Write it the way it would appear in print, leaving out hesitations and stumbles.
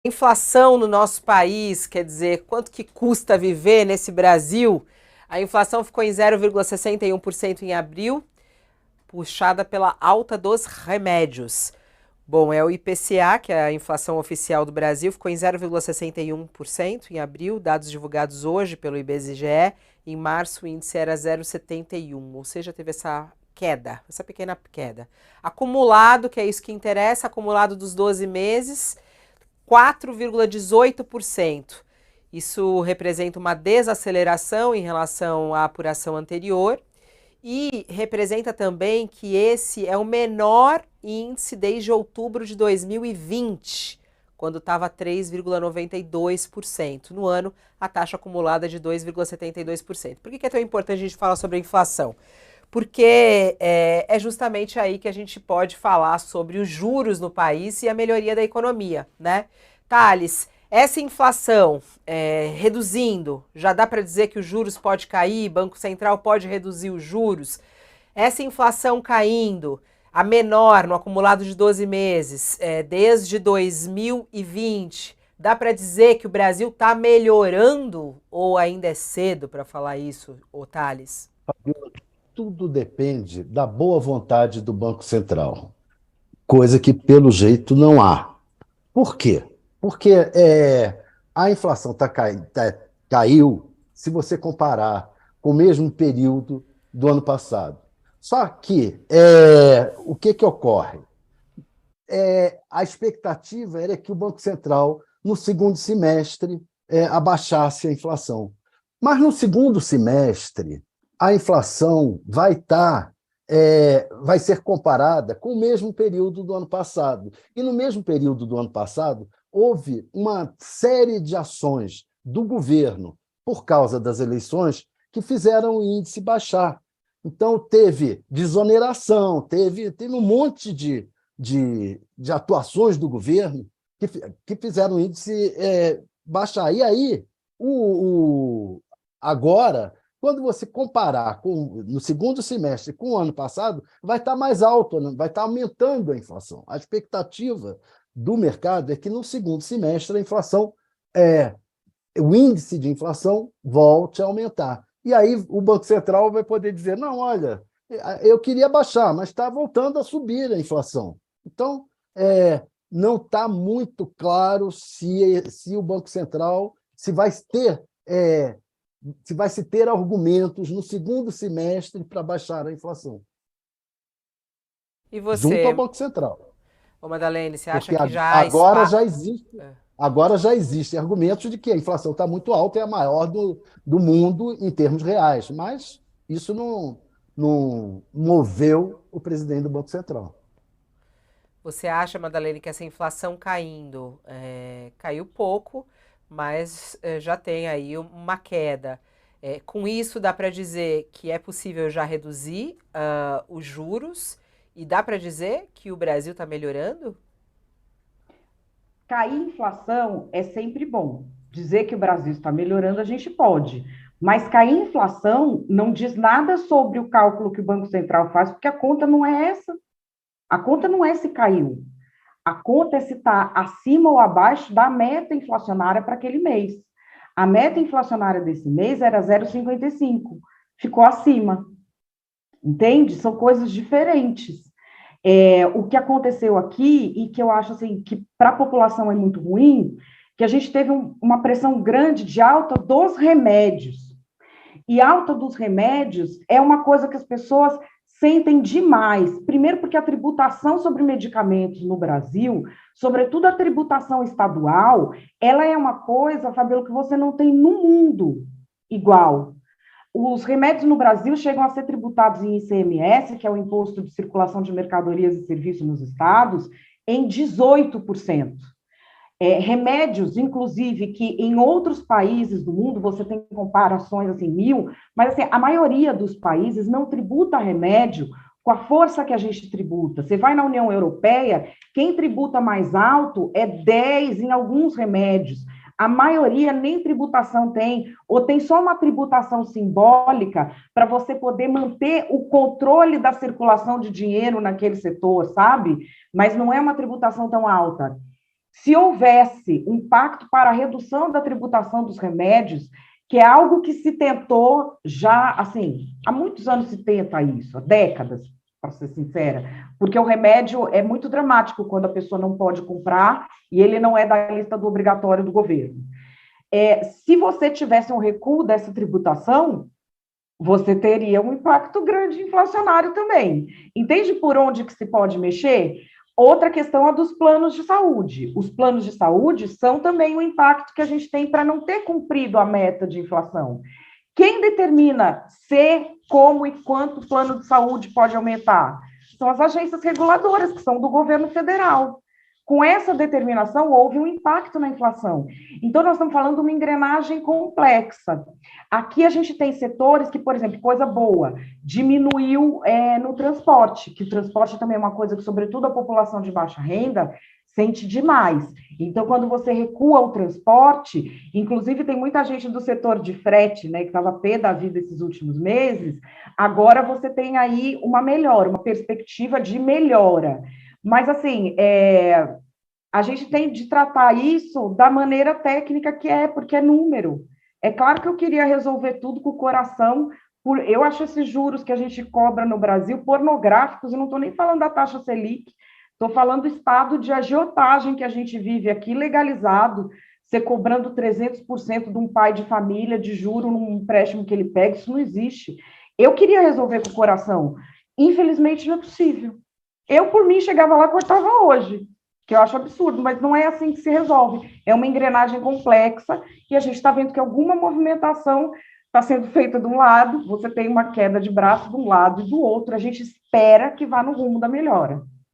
Inflação no nosso país, quer dizer, quanto que custa viver nesse Brasil? A inflação ficou em 0,61% em abril, puxada pela alta dos remédios. Bom, é o IPCA, que é a inflação oficial do Brasil, ficou em 0,61% em abril, dados divulgados hoje pelo IBGE. Em março o índice era 0,71, ou seja, teve essa queda, essa pequena queda. Acumulado, que é isso que interessa, acumulado dos 12 meses, 4,18%. Isso representa uma desaceleração em relação à apuração anterior e representa também que esse é o menor índice desde outubro de 2020, quando estava 3,92%. No ano, a taxa acumulada é de 2,72%. Por que é tão importante a gente falar sobre a inflação? Porque é justamente aí que a gente pode falar sobre os juros no país e a melhoria da economia, né? Thales, essa inflação reduzindo, já dá para dizer que os juros pode cair, Banco Central pode reduzir os juros. Essa inflação caindo, a menor no acumulado de 12 meses, desde 2020, dá para dizer que o Brasil está melhorando ou ainda é cedo para falar isso, Thales? Tudo depende da boa vontade do Banco Central, coisa que, pelo jeito, não há. Por quê? Porque a inflação caiu se você comparar com o mesmo período do ano passado. Só que o que ocorre? A expectativa era que o Banco Central, no segundo semestre, abaixasse a inflação. Mas no segundo semestre, a inflação vai ser comparada com o mesmo período do ano passado. E no mesmo período do ano passado, houve uma série de ações do governo, por causa das eleições, que fizeram o índice baixar. Então, teve desoneração, teve um monte de atuações do governo que fizeram o índice baixar. E aí, agora, quando você comparar no segundo semestre com o ano passado, vai estar mais alto, né? Vai estar aumentando a inflação. A expectativa do mercado é que no segundo semestre a inflação, o índice de inflação volte a aumentar. E aí o Banco Central vai poder dizer, não, olha, eu queria baixar, mas está voltando a subir a inflação. Então, não está muito claro se o Banco Central se vai se ter argumentos no segundo semestre para baixar a inflação, E junto ao você, Banco Central. ô Madalene, você acha Porque que já há agora espaço? já existe, agora já existem argumentos de que a inflação está muito alta e é a maior do mundo em termos reais, mas isso não moveu o presidente do Banco Central. Você acha, Madalene, que essa inflação caindo, caiu pouco, mas já tem aí uma queda. Com isso, dá para dizer que é possível já reduzir os juros e dá para dizer que o Brasil está melhorando? Cair inflação é sempre bom. Dizer que o Brasil está melhorando, a gente pode. Mas cair inflação não diz nada sobre o cálculo que o Banco Central faz, porque a conta não é essa. A conta não é se caiu. A conta é se está acima ou abaixo da meta inflacionária para aquele mês. A meta inflacionária desse mês era 0,55, ficou acima. Entende? São coisas diferentes. O que aconteceu aqui, e que eu acho assim, que para a população é muito ruim, que a gente teve uma pressão grande de alta dos remédios. E alta dos remédios é uma coisa que as pessoas sentem demais. Primeiro, porque a tributação sobre medicamentos no Brasil, sobretudo a tributação estadual, ela é uma coisa, Fabíola, que você não tem no mundo igual. Os remédios no Brasil chegam a ser tributados em ICMS, que é o Imposto de Circulação de Mercadorias e Serviços nos Estados, em 18%. Remédios, inclusive, que em outros países do mundo, você tem comparações assim, mas assim, a maioria dos países não tributa remédio com a força que a gente tributa. Você vai na União Europeia, quem tributa mais alto é 10 em alguns remédios. A maioria nem tributação tem, ou tem só uma tributação simbólica para você poder manter o controle da circulação de dinheiro naquele setor, sabe? Mas não é uma tributação tão alta. se houvesse um pacto para a redução da tributação dos remédios, que é algo que se tentou já, assim, há muitos anos se tenta isso, há décadas, para ser sincera, porque o remédio é muito dramático quando a pessoa não pode comprar e ele não é da lista do obrigatório do governo. Se você tivesse um recuo dessa tributação, você teria um impacto grande inflacionário também. Entende por onde que se pode mexer? Outra questão é dos planos de saúde. Os planos de saúde são também o impacto que a gente tem para não ter cumprido a meta de inflação. Quem determina se, como e quanto o plano de saúde pode aumentar? São as agências reguladoras, que são do governo federal. Com essa determinação, houve um impacto na inflação. Então, nós estamos falando de uma engrenagem complexa. Aqui a gente tem setores que, por exemplo, coisa boa, diminuiu no transporte, que o transporte também é uma coisa que, sobretudo, a população de baixa renda sente demais. Então, quando você recua o transporte, inclusive tem muita gente do setor de frete, né, que estava pé da vida esses últimos meses, agora você tem aí uma melhora, uma perspectiva de melhora. Mas, assim, a gente tem de tratar isso da maneira técnica que porque é número. É claro que eu queria resolver tudo com o coração, eu acho esses juros que a gente cobra no Brasil pornográficos, eu não estou nem falando da taxa Selic, estou falando do estado de agiotagem que a gente vive aqui, legalizado, você cobrando 300% de um pai de família de juro num empréstimo que ele pega, isso não existe. Eu queria resolver com o coração, infelizmente não é possível. Eu, por mim, chegava lá e cortava hoje, que eu acho absurdo, mas não é assim que se resolve. É uma engrenagem complexa e a gente está vendo que alguma movimentação está sendo feita de um lado, você tem uma queda de braço de um lado e do outro, a gente espera que vá no rumo da melhora.